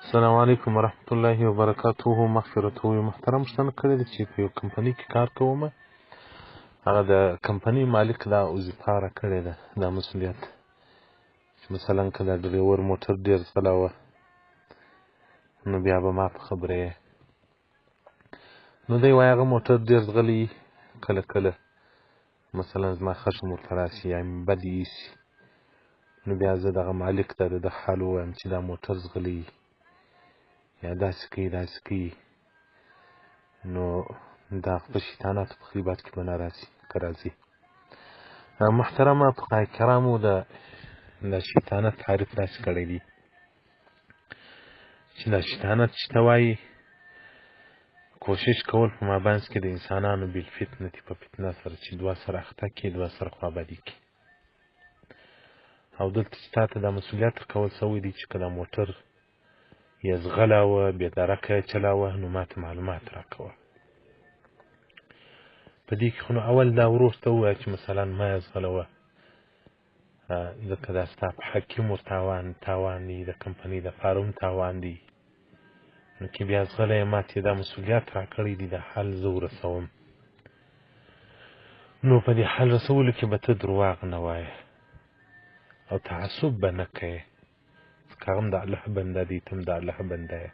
السلام علیکم ورحمت الله وبرکاته. مغفرته وي. محترم پوښتنه کړې ده چې په یو کمپنۍ کې کار کوم، هغه د کمپنۍ مالک دا وظیفه راکړې ده، دا مسؤلیت چې مثلا که دا ډریور موټر ډېر ځغلاوه نو بیا به ما په خبره یې، نو دی وایي هغه موټر ډېر ځغلی، کله کله مثلا زما خشم ورته راشي یا مې بد ایسي، نو بیا زه دغه مالک ته د ده حال ووایم چې دا موټر ځغلی یا داسې کوي داسې کوي، نو دا په شیطاناتو په غیبت کې به نه راسي که راځي. محترمه فقهای کرامو د شیطانت تعریف داسې کړی دی چې دا شیطانت چې ته وایي کوشش کول په مابینځ کې د انسانانو بالفتنې په فتنه سره چې دوه سره اخته کړي، دوه سره خوابدي کړي. او دلته چې تا ته دا مسؤلیت ورکول سوی دی چې که دا موټر یې ځغلاوه، بې درکه یې چلاوه، نو ما ته معلومات راکوه. په دې کې خو نو اول دا ورور ته ووایه چې مثلا ما یې ځغلوه، ځکه دا ستا په حق کې مور تاوان دی، د کمپنۍ د فارم تاوان دی، نو که بیا ځغلی یې ما ته دا مسؤلیت راکړی دی، دا حل زه ورسوم. نو په دې حل رسولو کې به ته درواغ نه وایې او تعصب به نه کوې، ځکه هغه هم د الله بنده دی، ته هم د الله بنده یې.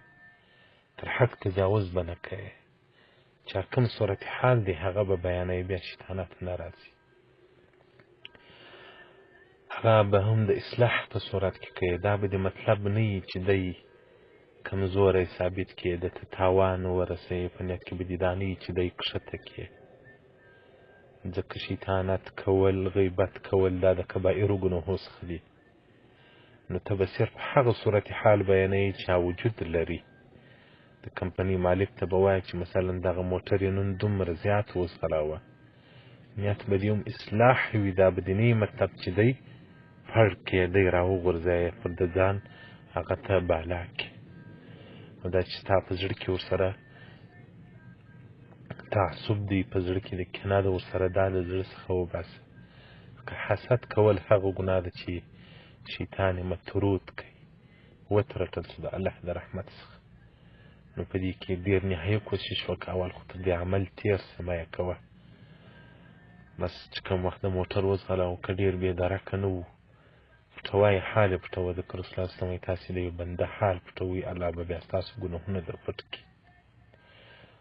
تر حق تجاوز به نه کوې، چې کوم صورت حال دی هغه به بیانوي، بیا شیطانت نه راځي. هغه به هم د اصلاح په صورت کې کوي، دا به د مطلب نه وي چې دی کمزوری ثابت کړي، د ته تاوان ورسوي، په نیت کې به دې دا نه وي چې دی کښته کړي، ځکه شیطانت کول، غیبت کول دا د کبایرو ګناهو څخه دي. نو ته به صرف هغه صورت حال بیانوي چې وجود لري. د کمپنۍ مالک ته به وایي چې مثلا دغه موټر یې نن دومره زیات وځغلاوه، نیت به دې هم اصلاح وي، دا به دې نه وي مطلب چې دی فرق کې دی راوغورځوي پر د ځان هغه ته بالا کړي. نو دا چې ستا په زړه کې ورسره تعصب دی، په زړه کې د کینه ده ورسره، دا د زړه څخه وباسه. که حسد کول هغه ګناه ده چې شیطان یې مطرود کوي، وترټل شو د الله د رحمت څخه. نو په دې کې ډېر نهایي کوشش وکړه، اول خو تر دې عمل تېر شه، مه یې کوه. بس چې کوم وخت د موټر وځغلاوه، که ډېر بې درکه نه و، پټوه یې، حال یې پټوه. ذکر رسول الله صلی الله علیه وسلم تاسې د یو بنده حال پټوئ، الله به بیا ستاسو ګناهونه در پټ کړي.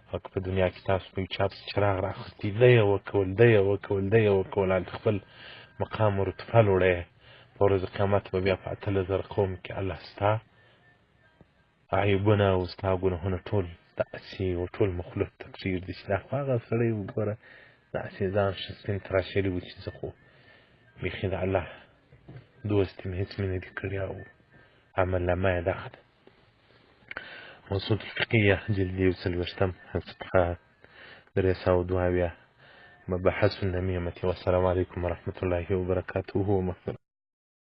او که په دنیا کې تاسو په یو چا پسې چراغ راخیستی، دی یې وکول، دی یې وکول، دی یې وکول، هلته خپل مقام و رتبه لوړوې، په ورځ قیامت به بیا په 8000 قوم کې الله ستا عیبونه او ستا ګناهونه ټول داسې و ټول مخلوق ته پرېږدي چې دا خو هغه سړی وګوره داسې ځان ښه سپین تراشلی و چې زه خو بیخي د الله دوست یم، هېڅ مې نه دي کړي، او عملنامه یې دغه ده. موضوع الفقهیه جلد 41 صفحه 372 مباحث النميمة. والسلام عليكم ورحمة الله وبركاته ومغفرته.